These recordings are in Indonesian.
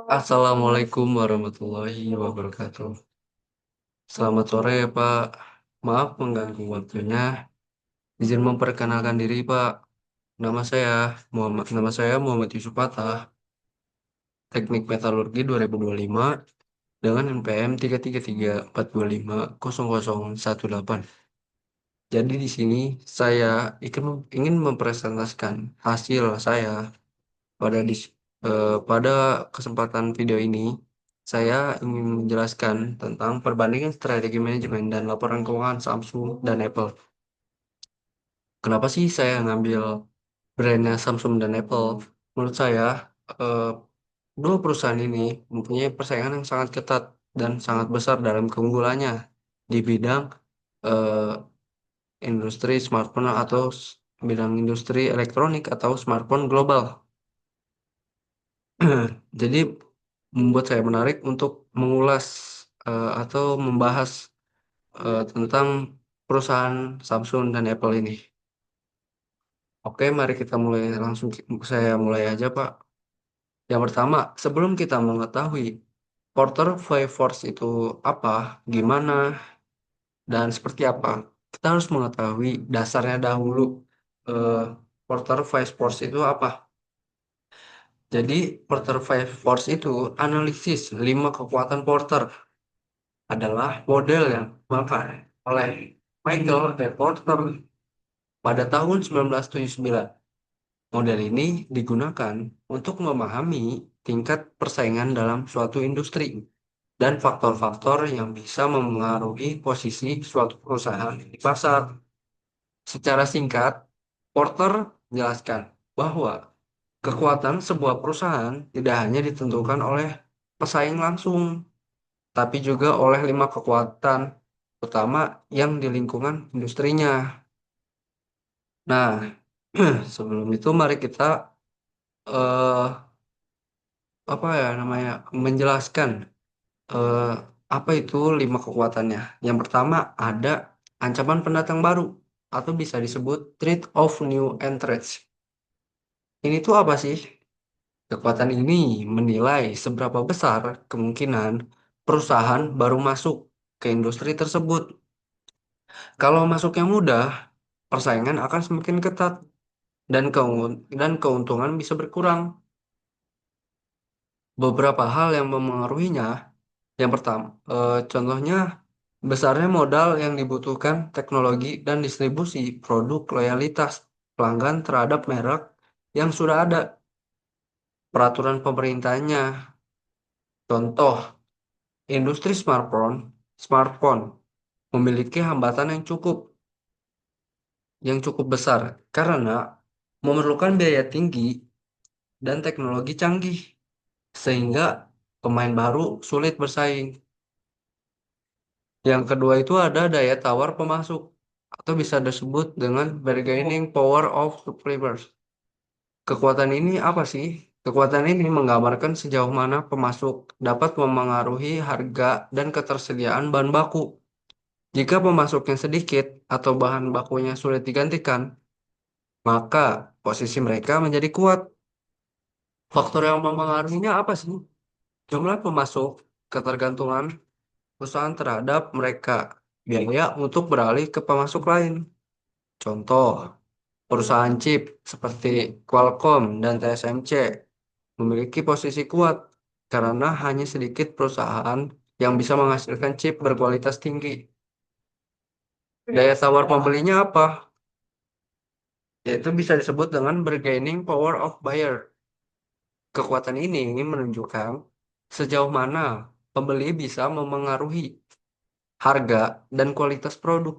Assalamualaikum warahmatullahi wabarakatuh. Selamat sore, Pak. Maaf mengganggu waktunya. Izin memperkenalkan diri, Pak. Nama saya Muhammad Yusuf Patah, Teknik Metalurgi 2025 dengan NPM 33342500018. Jadi di sini saya ingin mempresentasikan hasil saya pada pada kesempatan video ini. Saya ingin menjelaskan tentang perbandingan strategi manajemen dan laporan keuangan Samsung dan Apple. Kenapa sih saya ngambil brandnya Samsung dan Apple? Menurut saya, eh, dua perusahaan ini mempunyai persaingan yang sangat ketat dan sangat besar dalam keunggulannya di bidang eh, industri smartphone atau bidang industri elektronik atau smartphone global. Jadi membuat saya menarik untuk mengulas atau membahas tentang perusahaan Samsung dan Apple ini. Oke, mari kita mulai langsung. Saya mulai aja, Pak. Yang pertama, sebelum kita mengetahui Porter Five Force itu apa, gimana, dan seperti apa, kita harus mengetahui dasarnya dahulu. eh, Porter Five Force itu apa? Jadi, Porter Five Force itu analisis 5 kekuatan Porter adalah model yang dipakai oleh Michael T. Porter pada tahun 1979. Model ini digunakan untuk memahami tingkat persaingan dalam suatu industri dan faktor-faktor yang bisa memengaruhi posisi suatu perusahaan di pasar. Secara singkat, Porter menjelaskan bahwa kekuatan sebuah perusahaan tidak hanya ditentukan oleh pesaing langsung, tapi juga oleh 5 kekuatan utama yang di lingkungan industrinya. Nah, sebelum itu mari kita eh, apa ya namanya menjelaskan eh, apa itu 5 kekuatannya. Yang pertama ada ancaman pendatang baru atau bisa disebut threat of new entrants. Ini tuh apa sih? Kekuatan ini menilai seberapa besar kemungkinan perusahaan baru masuk ke industri tersebut. Kalau masuknya mudah, persaingan akan semakin ketat dan keuntungan bisa berkurang. Beberapa hal yang memengaruhinya, yang pertama, contohnya besarnya modal yang dibutuhkan, teknologi dan distribusi produk, loyalitas pelanggan terhadap merek yang sudah ada, peraturan pemerintahnya. Contoh, industri smartphone memiliki hambatan yang cukup besar karena memerlukan biaya tinggi dan teknologi canggih, sehingga pemain baru sulit bersaing. Yang kedua itu ada daya tawar pemasok atau bisa disebut dengan bargaining power of suppliers. Kekuatan ini apa sih? Kekuatan ini menggambarkan sejauh mana pemasok dapat memengaruhi harga dan ketersediaan bahan baku. Jika pemasoknya sedikit atau bahan bakunya sulit digantikan, maka posisi mereka menjadi kuat. Faktor yang memengaruhinya apa sih? Jumlah pemasok, ketergantungan perusahaan terhadap mereka, biaya untuk beralih ke pemasok lain. Contoh, perusahaan chip seperti Qualcomm dan TSMC memiliki posisi kuat karena hanya sedikit perusahaan yang bisa menghasilkan chip berkualitas tinggi. Daya tawar pembelinya apa? Yaitu bisa disebut dengan bargaining power of buyer. Kekuatan ini menunjukkan sejauh mana pembeli bisa memengaruhi harga dan kualitas produk.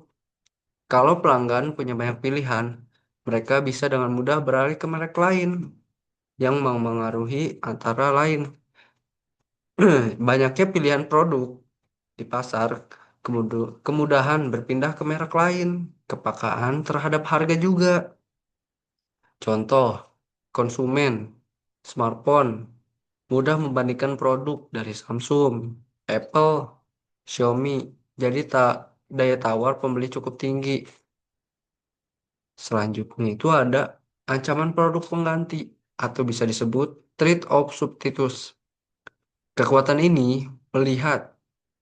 Kalau pelanggan punya banyak pilihan, mereka bisa dengan mudah beralih ke merek lain yang memengaruhi antara lain. Banyaknya pilihan produk di pasar, kemudahan berpindah ke merek lain, kepekaan terhadap harga juga. Contoh, konsumen smartphone mudah membandingkan produk dari Samsung, Apple, Xiaomi. Jadi daya tawar pembeli cukup tinggi. Selanjutnya itu ada ancaman produk pengganti atau bisa disebut trade-off substitutes. Kekuatan ini melihat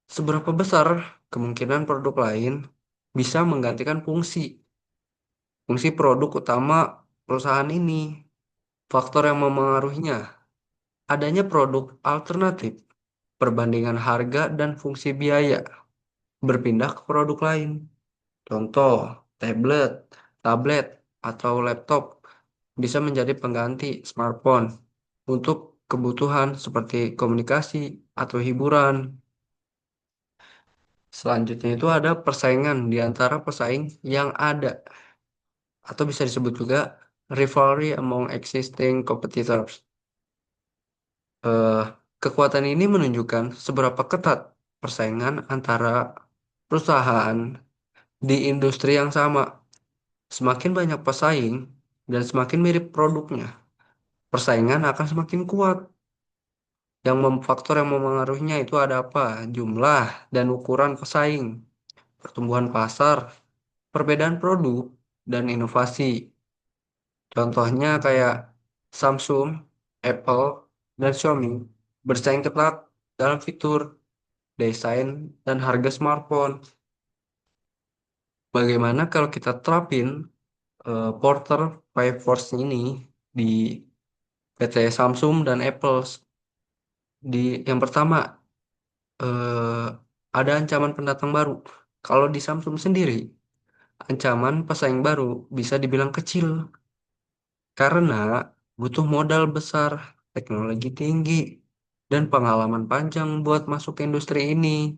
seberapa besar kemungkinan produk lain bisa menggantikan fungsi produk utama perusahaan ini. Faktor yang memengaruhinya, adanya produk alternatif, perbandingan harga dan fungsi biaya berpindah ke produk lain. Contoh, tablet, tablet, atau laptop bisa menjadi pengganti smartphone untuk kebutuhan seperti komunikasi atau hiburan. Selanjutnya itu ada persaingan di antara pesaing yang ada, atau bisa disebut juga rivalry among existing competitors. Eh, Kekuatan ini menunjukkan seberapa ketat persaingan antara perusahaan di industri yang sama. Semakin banyak pesaing dan semakin mirip produknya, persaingan akan semakin kuat. Faktor yang memengaruhinya itu ada apa? Jumlah dan ukuran pesaing, pertumbuhan pasar, perbedaan produk, dan inovasi. Contohnya kayak Samsung, Apple, dan Xiaomi bersaing ketat dalam fitur, desain, dan harga smartphone. Bagaimana kalau kita terapin Porter Five Force ini di PT Samsung dan Apple? Yang pertama, eh, ada ancaman pendatang baru. Kalau di Samsung sendiri, ancaman pesaing baru bisa dibilang kecil karena butuh modal besar, teknologi tinggi, dan pengalaman panjang buat masuk ke industri ini.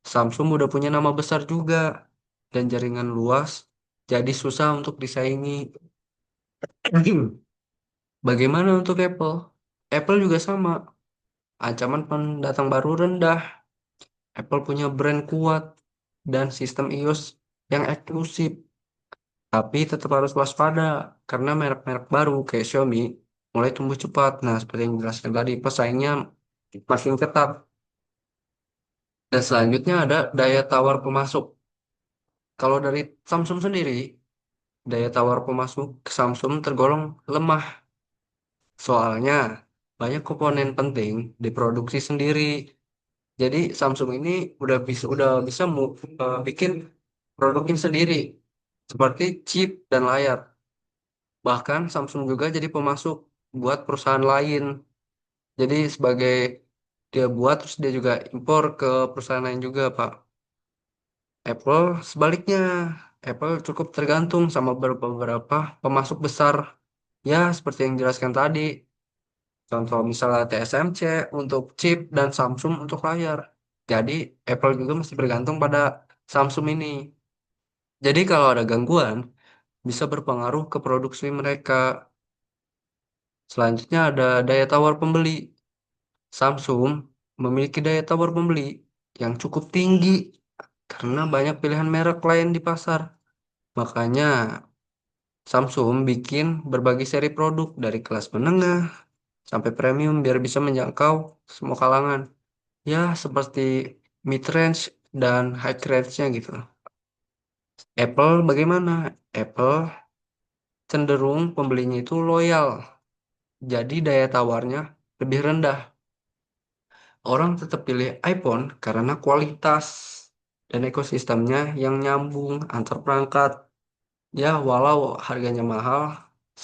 Samsung udah punya nama besar juga dan jaringan luas, jadi susah untuk disaingi. Bagaimana untuk Apple? Apple juga sama, ancaman pendatang baru rendah. Apple punya brand kuat dan sistem iOS yang eksklusif, tapi tetap harus waspada karena merek-merek baru kayak Xiaomi mulai tumbuh cepat. Nah, seperti yang dijelaskan tadi, pesaingnya makin ketat. Dan selanjutnya ada daya tawar pemasok. Kalau dari Samsung sendiri, daya tawar pemasok Samsung tergolong lemah. Soalnya banyak komponen penting diproduksi sendiri. Jadi Samsung ini bikin produknya sendiri seperti chip dan layar. Bahkan Samsung juga jadi pemasok buat perusahaan lain. Jadi sebagai dia buat terus dia juga impor ke perusahaan lain juga, Pak. Apple sebaliknya, Apple cukup tergantung sama beberapa pemasok besar. Ya, seperti yang jelaskan tadi. Contoh misalnya TSMC untuk chip dan Samsung untuk layar. Jadi Apple juga masih bergantung pada Samsung ini. Jadi kalau ada gangguan, bisa berpengaruh ke produksi mereka. Selanjutnya ada daya tawar pembeli. Samsung memiliki daya tawar pembeli yang cukup tinggi karena banyak pilihan merek lain di pasar. Makanya Samsung bikin berbagai seri produk dari kelas menengah sampai premium biar bisa menjangkau semua kalangan. Ya, seperti mid-range dan high range-nya gitu. Apple bagaimana? Apple cenderung pembelinya itu loyal, jadi daya tawarnya lebih rendah. Orang tetap pilih iPhone karena kualitas dan ekosistemnya yang nyambung antar perangkat. Ya, walau harganya mahal,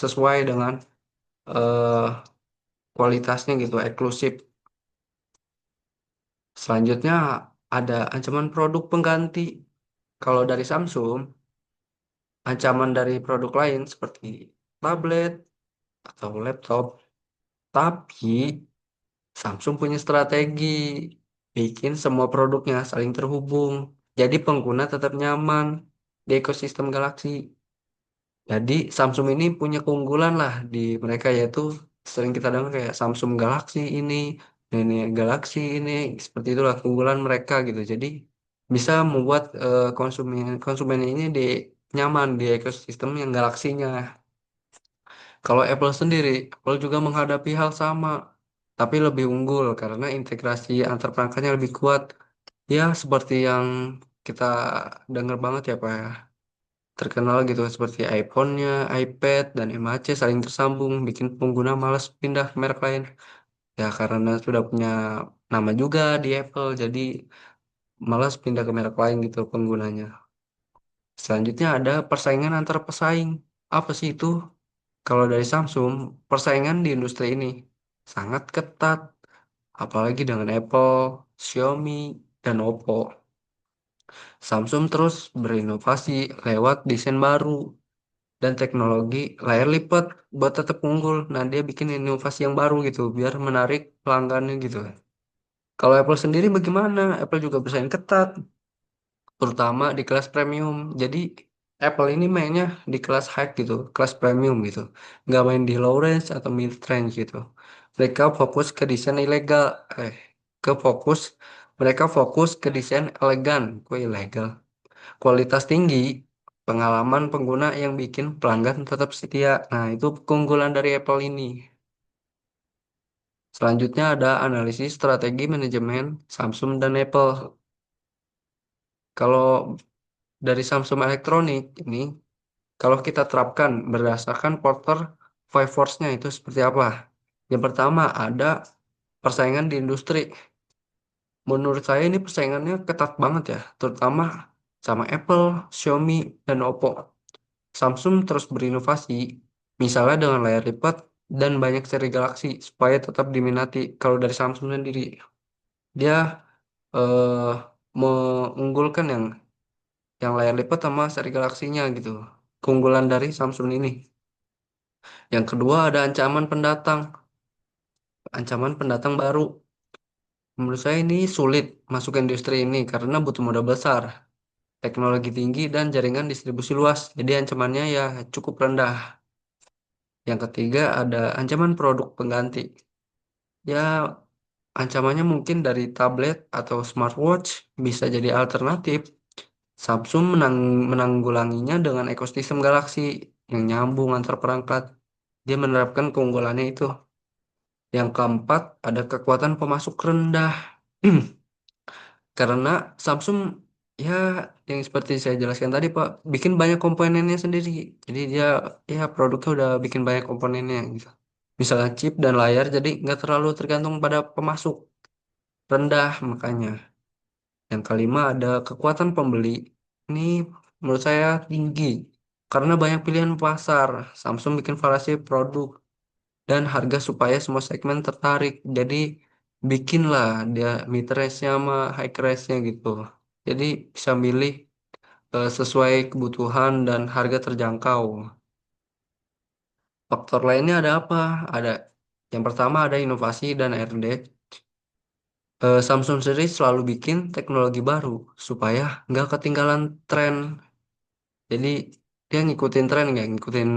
sesuai dengan eh, kualitasnya gitu, eksklusif. Selanjutnya ada ancaman produk pengganti. Kalau dari Samsung, ancaman dari produk lain seperti tablet atau laptop. Tapi Samsung punya strategi bikin semua produknya saling terhubung. Jadi pengguna tetap nyaman di ekosistem Galaxy. Jadi Samsung ini punya keunggulan lah di mereka, yaitu sering kita dengar kayak Samsung Galaxy ini Galaxy ini, seperti itulah keunggulan mereka gitu. Jadi bisa membuat konsumen konsumen ini nyaman di ekosistem yang Galaxinya. Kalau Apple sendiri, Apple juga menghadapi hal sama, tapi lebih unggul karena integrasi antar perangkatnya lebih kuat. Ya, seperti yang kita dengar banget ya, Pak, ya. terkenal gitu seperti iPhone-nya, iPad, dan MHC saling tersambung, bikin pengguna malas pindah ke merek lain. Ya karena sudah punya nama juga di Apple, jadi malas pindah ke merek lain gitu penggunanya. Selanjutnya ada persaingan antar pesaing. Apa sih itu? Kalau dari Samsung, persaingan di industri ini sangat ketat, apalagi dengan Apple, Xiaomi, dan Oppo. Samsung terus berinovasi lewat desain baru dan teknologi layar lipat buat tetap unggul. Nah, dia bikin inovasi yang baru gitu, biar menarik pelanggannya gitu. Kalau Apple sendiri bagaimana? Apple juga bersaing ketat, terutama di kelas premium. Jadi Apple ini mainnya di kelas high gitu, kelas premium gitu. Nggak main di low range atau mid range gitu. Mereka fokus ke desain ilegal, eh, ke fokus, mereka fokus ke desain elegan, kok ilegal. Kualitas tinggi, pengalaman pengguna yang bikin pelanggan tetap setia. Nah, itu keunggulan dari Apple ini. Selanjutnya ada analisis strategi manajemen Samsung dan Apple. Kalau dari Samsung Electronic ini, kalau kita terapkan berdasarkan Porter Five Force-nya itu seperti apa? Yang pertama ada persaingan di industri. Menurut saya ini persaingannya ketat banget ya, terutama sama Apple, Xiaomi, dan Oppo. Samsung terus berinovasi, misalnya dengan layar lipat dan banyak seri Galaxy supaya tetap diminati. Kalau dari Samsung sendiri, dia eh, mengunggulkan yang layar lipat sama seri Galaxy-nya gitu. Keunggulan dari Samsung ini. Yang kedua ada ancaman pendatang baru. Menurut saya ini sulit masuk ke industri ini karena butuh modal besar, teknologi tinggi dan jaringan distribusi luas. Jadi ancamannya ya cukup rendah. Yang ketiga ada ancaman produk pengganti. Ya, ancamannya mungkin dari tablet atau smartwatch bisa jadi alternatif. Samsung menanggulanginya dengan ekosistem Galaxy yang nyambung antar perangkat. Dia menerapkan keunggulannya itu. Yang keempat, ada kekuatan pemasok rendah. Karena Samsung ya yang seperti saya jelaskan tadi Pak, bikin banyak komponennya sendiri. Jadi dia ya produknya udah bikin banyak komponennya gitu. Misalnya chip dan layar, jadi nggak terlalu tergantung pada pemasok rendah makanya. Yang kelima ada kekuatan pembeli. Ini menurut saya tinggi karena banyak pilihan pasar. Samsung bikin variasi produk dan harga supaya semua segmen tertarik. Jadi bikinlah dia mid range-nya sama high range-nya gitu. Jadi bisa milih sesuai kebutuhan dan harga terjangkau. Faktor lainnya ada apa? Ada yang pertama ada inovasi dan R&D. Samsung sendiri selalu bikin teknologi baru supaya nggak ketinggalan tren. Jadi dia ngikutin tren nggak ngikutin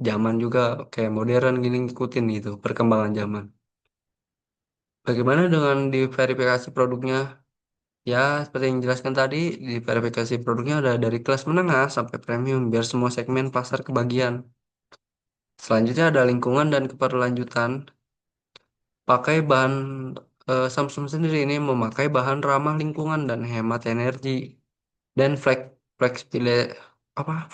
zaman juga kayak modern gini ngikutin gitu perkembangan zaman. Bagaimana dengan di verifikasi produknya? Ya, seperti yang dijelaskan tadi, di verifikasi produknya ada dari kelas menengah sampai premium biar semua segmen pasar kebagian. Selanjutnya ada lingkungan dan keberlanjutan. Pakai bahan Samsung sendiri ini memakai bahan ramah lingkungan dan hemat energi dan fleksibilitas apa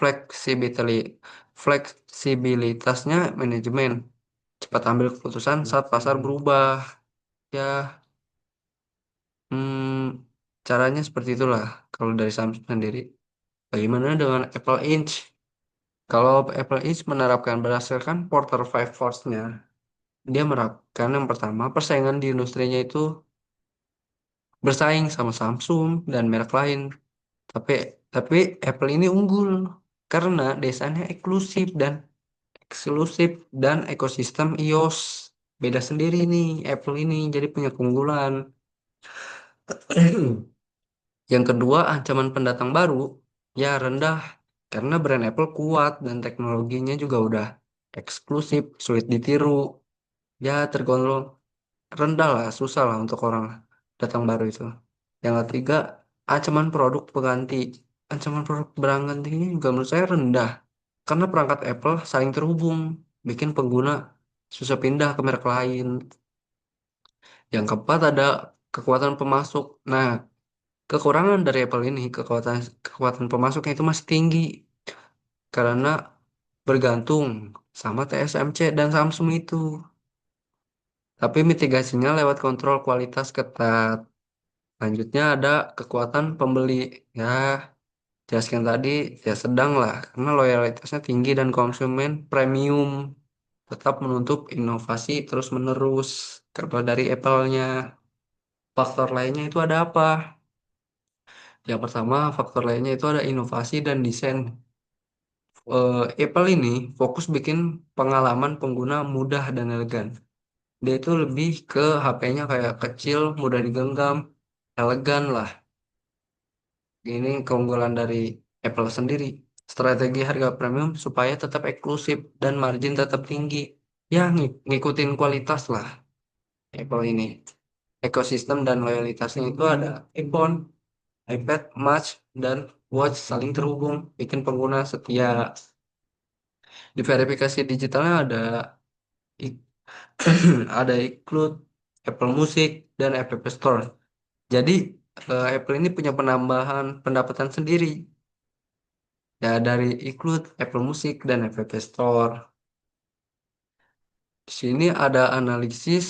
fleksibilitasnya manajemen cepat ambil keputusan saat pasar berubah ya. Caranya seperti itulah kalau dari Samsung sendiri. Bagaimana dengan Apple Inch? Kalau Apple Inch menerapkan berdasarkan Porter Five Force-nya, dia menerapkan yang pertama persaingan di industrinya itu bersaing sama Samsung dan merek lain. Tapi tapi Apple ini unggul karena desainnya eksklusif dan ekosistem iOS. Beda sendiri nih Apple ini jadi punya keunggulan. Yang kedua, ancaman pendatang baru ya rendah karena brand Apple kuat dan teknologinya juga udah eksklusif, sulit ditiru. Ya tergolong rendah lah, susah lah untuk orang datang baru itu. Yang ketiga, ancaman produk pengganti. Ancaman produk pengganti ini juga menurut saya rendah karena perangkat Apple saling terhubung, bikin pengguna susah pindah ke merek lain. Yang keempat ada kekuatan pemasok. Nah, kekurangan dari Apple ini kekuatan kekuatan pemasoknya itu masih tinggi. karena bergantung sama TSMC dan Samsung itu. Tapi mitigasinya lewat kontrol kualitas ketat. Lanjutnya ada kekuatan pembeli. Ya, jelaskan tadi ya sedang lah, karena loyalitasnya tinggi dan konsumen premium tetap menuntut inovasi terus-menerus. Kalau dari Apple-nya, faktor lainnya itu ada apa? Yang pertama, faktor lainnya itu ada inovasi dan desain. Apple ini fokus bikin pengalaman pengguna mudah dan elegan. Dia itu lebih ke HP-nya kayak kecil, mudah digenggam, elegan lah. Ini keunggulan dari Apple sendiri. Strategi harga premium supaya tetap eksklusif dan margin tetap tinggi. Ya, ngikutin kualitas lah Apple ini. Ekosistem dan loyalitasnya itu ada iPhone, iPad, Watch, dan Watch saling terhubung, bikin pengguna setia. Di verifikasi digitalnya ada i- ada include Apple Music dan App Store. Jadi Apple ini punya penambahan pendapatan sendiri ya dari include Apple Music dan App Store. Di sini ada analisis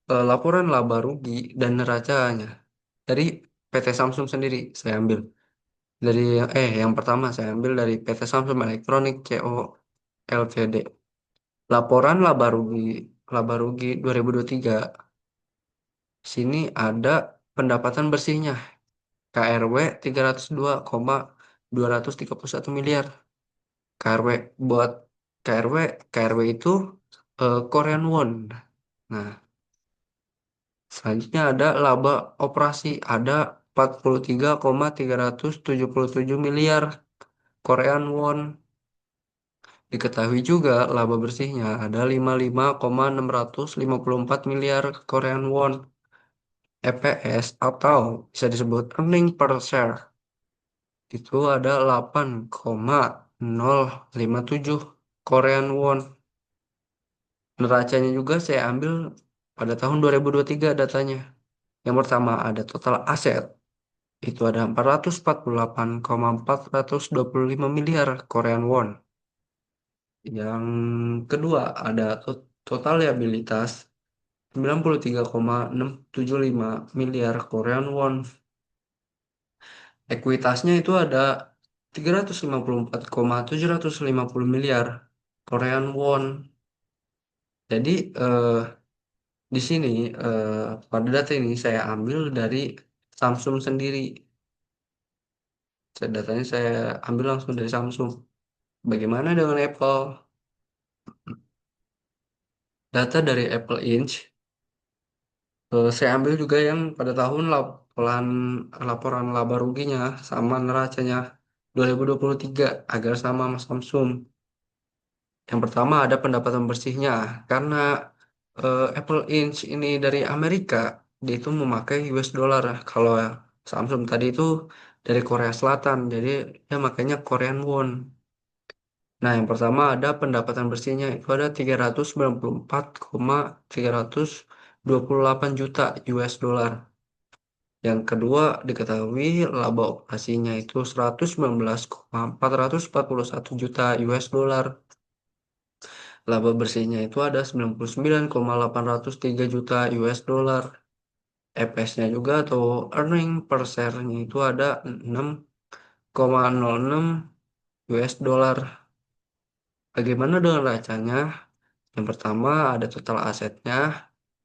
laporan laba rugi dan neracanya dari PT Samsung sendiri. Saya ambil dari yang pertama saya ambil dari PT Samsung Electronic CO Ltd. Laporan laba rugi 2023. Sini ada pendapatan bersihnya KRW 302,231 miliar. KRW buat KRW KRW itu Korean won. Nah, selanjutnya ada laba operasi ada 43,377 miliar Korean won. Diketahui juga laba bersihnya ada 55,654 miliar Korean won. EPS atau bisa disebut earning per share itu ada 8,057 Korean won. Neracanya juga saya ambil pada tahun 2023 datanya. Yang pertama ada total aset itu ada 448,425 miliar Korean won. Yang kedua ada total liabilitas 93,675 miliar Korean won. Ekuitasnya itu ada 354,750 miliar Korean won. Jadi di sini eh, pada data ini saya ambil dari Samsung sendiri. Datanya saya ambil langsung dari Samsung. Bagaimana dengan Apple? Data dari Apple Inc. Saya ambil juga yang pada tahun laporan laba ruginya sama neracanya 2023 agar sama sama Samsung. Yang pertama ada pendapatan bersihnya karena Apple Inc ini dari Amerika, dia itu memakai US dollar. Kalau Samsung tadi itu dari Korea Selatan, jadi dia makanya Korean won. Nah, yang pertama ada pendapatan bersihnya itu ada 394,328 juta US dollar. Yang kedua diketahui laba operasinya itu 119,441 juta US dollar. Laba bersihnya itu ada 99,803 juta US dollar. EPS-nya juga atau earning per share-nya itu ada 6,06 US dollar. Bagaimana dengan racanya? Yang pertama ada total asetnya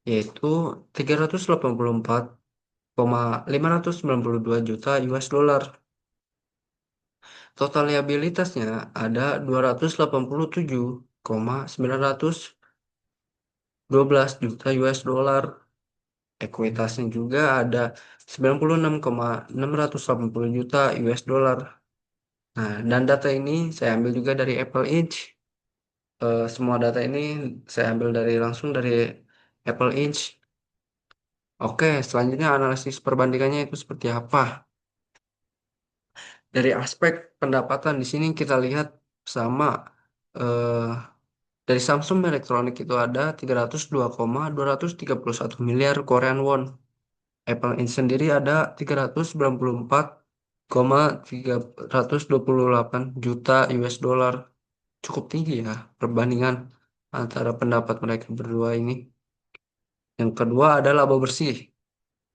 yaitu 384,592 juta US dollar. Total liabilitasnya ada 287,912 juta US dollar. Ekuitasnya juga ada 96,680 juta US dollar. Nah, dan data ini saya ambil juga dari Apple Inc. Semua data ini saya ambil langsung dari Apple Inc. Oke, selanjutnya analisis perbandingannya itu seperti apa? Dari aspek pendapatan di sini kita lihat sama eh, dari Samsung Electronic itu ada 302,231 miliar Korean won. Apple Inc sendiri ada 394,4 3,328 juta US dollar. Cukup tinggi ya perbandingan antara pendapat mereka berdua ini. Yang kedua ada laba bersih.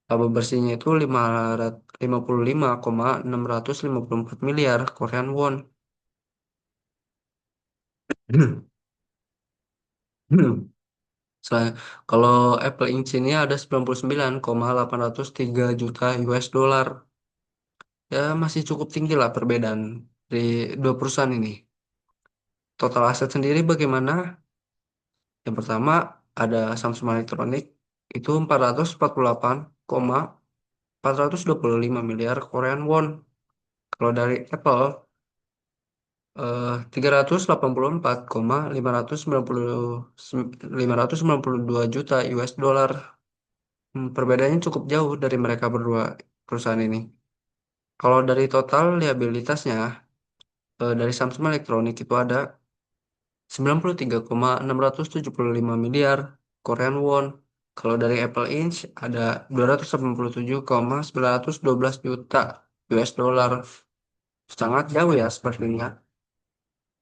Laba bersihnya itu 55,654 miliar Korean won. Selain, kalau Apple Inc. ini ada 99,803 juta US dollar. Ya masih cukup tinggi lah perbedaan di dua perusahaan ini. Total aset sendiri bagaimana? Yang pertama ada Samsung Electronics itu 448,425 miliar Korean won. Kalau dari Apple 384,592 juta US dollar. Perbedaannya cukup jauh dari mereka berdua perusahaan ini. Kalau dari total liabilitasnya dari Samsung Electronics itu ada 93,675 miliar Korean won. Kalau dari Apple Inc. ada 287,912 juta US dollar. Sangat jauh ya sepertinya.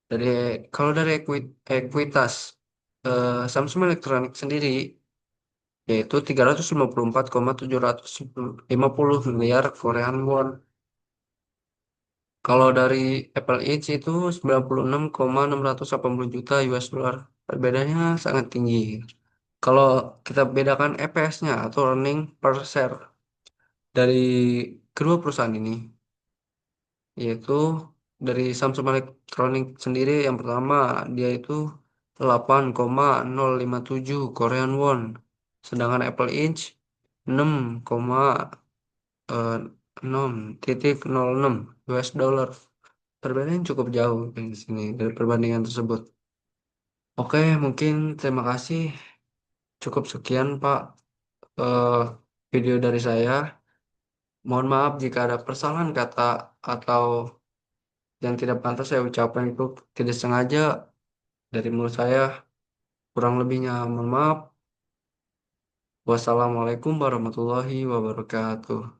Dari kalau dari ekuitas Samsung Electronics sendiri yaitu 354,750 miliar Korean won. Kalau dari Apple Inc. itu 96,680 juta US dollar. Perbedaannya sangat tinggi. Kalau kita bedakan EPS-nya atau earning per share dari kedua perusahaan ini, yaitu dari Samsung Electronics sendiri yang pertama dia itu 8,057 Korean won, sedangkan Apple Inc. 6,6,06 US dollar. Perbedaan cukup jauh di sini dari perbandingan tersebut. Oke, mungkin terima kasih. Cukup sekian Pak eh, video dari saya. Mohon maaf jika ada kesalahan kata atau yang tidak pantas saya ucapkan itu tidak sengaja dari mulut saya. Kurang lebihnya mohon maaf. Wassalamualaikum warahmatullahi wabarakatuh.